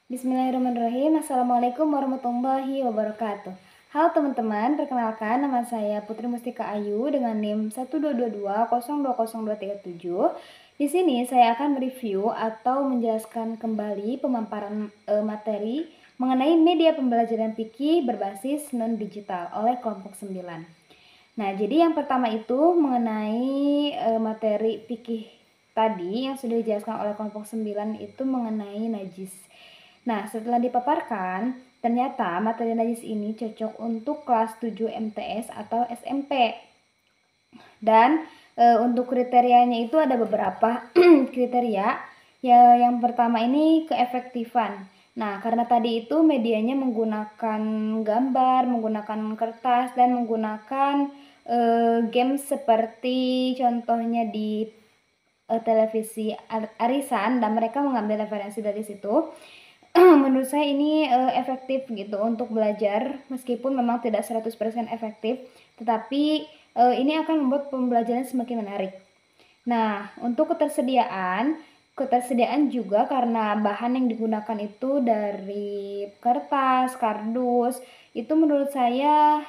Bismillahirrahmanirrahim. Assalamualaikum warahmatullahi wabarakatuh. Halo teman-teman, perkenalkan nama saya Putri Mustika Ayu dengan NIM 12220202237. Di sini saya akan mereview atau menjelaskan kembali pemaparan materi mengenai media pembelajaran fikih berbasis non-digital oleh kelompok 9. Nah, jadi yang pertama itu mengenai materi fikih tadi yang sudah dijelaskan oleh kelompok 9 itu mengenai najis. Nah, setelah dipaparkan, ternyata materi najis ini cocok untuk kelas 7 MTS atau SMP. Dan untuk kriterianya itu ada beberapa kriteria. Ya, yang pertama ini keefektifan. Nah, karena tadi itu medianya menggunakan gambar, menggunakan kertas, dan menggunakan game seperti contohnya di televisi arisan, dan mereka mengambil referensi dari situ. Menurut saya ini efektif gitu untuk belajar, meskipun memang tidak 100% efektif, tetapi ini akan membuat pembelajaran semakin menarik. Nah, untuk ketersediaan juga karena bahan yang digunakan itu dari kertas, kardus, itu menurut saya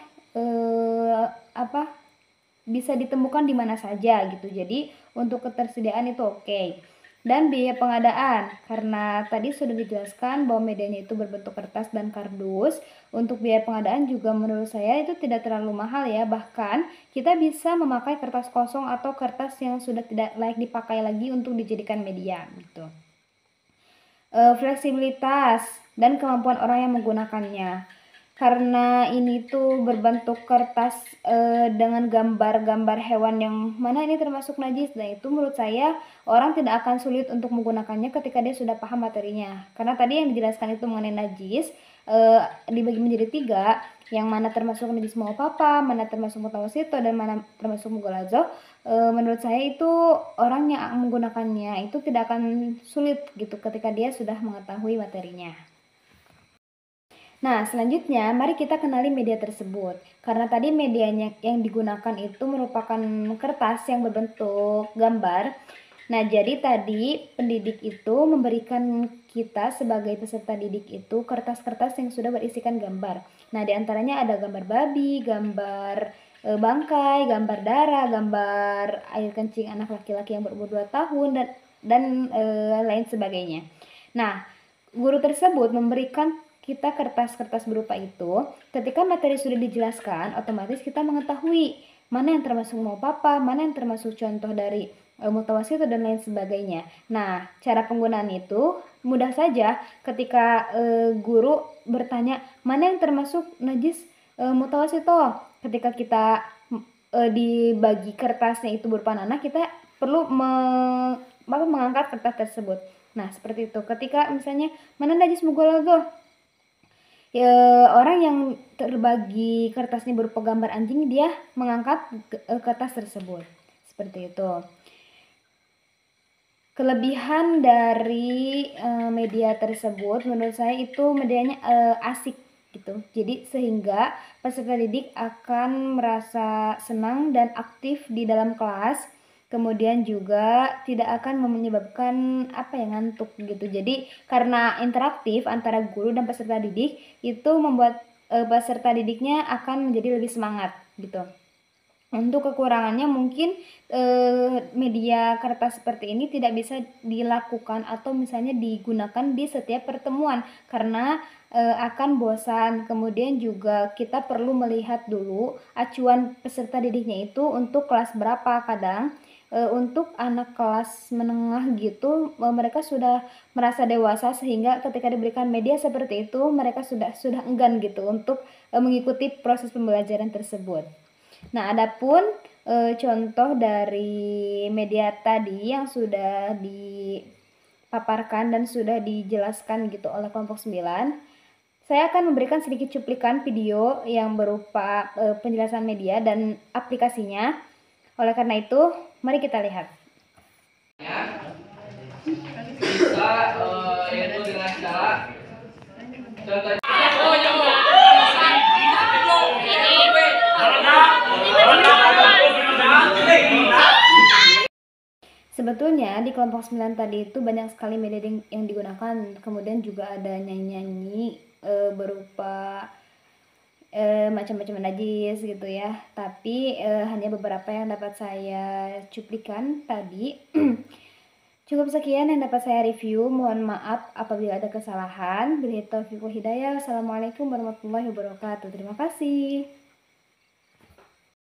bisa ditemukan di mana saja gitu. Jadi untuk ketersediaan itu oke. Dan biaya pengadaan, karena tadi sudah dijelaskan bahwa medianya itu berbentuk kertas dan kardus. Untuk biaya pengadaan juga menurut saya itu tidak terlalu mahal ya. Bahkan kita bisa memakai kertas kosong atau kertas yang sudah tidak layak dipakai lagi untuk dijadikan media gitu. Fleksibilitas dan kemampuan orang yang menggunakannya. Karena ini tuh berbentuk kertas dengan gambar-gambar hewan yang mana ini termasuk najis. Nah, itu menurut saya orang tidak akan sulit untuk menggunakannya ketika dia sudah paham materinya. Karena tadi yang dijelaskan itu mengenai najis dibagi menjadi 3, yang mana termasuk najis mu'affafah, mana termasuk mutawasito, dan mana termasuk mughaladzah. Menurut saya itu orang yang menggunakannya itu tidak akan sulit gitu ketika dia sudah mengetahui materinya. Nah, selanjutnya mari kita kenali media tersebut. Karena tadi medianya yang digunakan itu merupakan kertas yang berbentuk gambar. Nah, jadi tadi pendidik itu memberikan kita sebagai peserta didik itu kertas-kertas yang sudah berisikan gambar. Nah, diantaranya ada gambar babi, gambar bangkai, gambar darah, gambar air kencing anak laki-laki yang berumur 2 tahun, dan lain sebagainya. Nah, guru tersebut memberikan kita kertas-kertas berupa itu. Ketika materi sudah dijelaskan, otomatis kita mengetahui mana yang termasuk mu'affafah, mana yang termasuk contoh dari mutawasito, dan lain sebagainya. Nah, cara penggunaan itu mudah saja ketika guru bertanya mana yang termasuk najis mutawasito. Ketika kita dibagi kertasnya itu berupa nanah, kita perlu mengangkat kertas tersebut. Nah, seperti itu. Ketika misalnya mana najis mughaladzah, ya, orang yang terbagi kertasnya berupa gambar anjing, dia mengangkat kertas tersebut. Seperti itu. Kelebihan dari media tersebut menurut saya itu medianya asik gitu. Jadi sehingga peserta didik akan merasa senang dan aktif di dalam kelas. Kemudian juga tidak akan menyebabkan ngantuk gitu. Jadi karena interaktif antara guru dan peserta didik, itu membuat peserta didiknya akan menjadi lebih semangat gitu. Untuk kekurangannya mungkin media kertas seperti ini tidak bisa dilakukan atau misalnya digunakan di setiap pertemuan karena akan bosan. Kemudian juga kita perlu melihat dulu acuan peserta didiknya itu untuk kelas berapa. Kadang untuk anak kelas menengah gitu mereka sudah merasa dewasa, sehingga ketika diberikan media seperti itu mereka sudah enggan gitu untuk mengikuti proses pembelajaran tersebut. Nah, adapun contoh dari media tadi yang sudah dipaparkan dan sudah dijelaskan gitu oleh kelompok 9, saya akan memberikan sedikit cuplikan video yang berupa penjelasan media dan aplikasinya. Oleh karena itu, mari kita lihat. Bisa yaitu dengan cara contohnya sebetulnya di kelompok 9 tadi itu banyak sekali media yang digunakan, kemudian juga ada nyanyi-nyanyi berupa macam-macam najis gitu ya, tapi hanya beberapa yang dapat saya cuplikan tadi. Cukup sekian yang dapat saya review, mohon maaf apabila ada kesalahan. Billahi taufiq wal hidayah. Assalamualaikum warahmatullahi wabarakatuh. Terima kasih.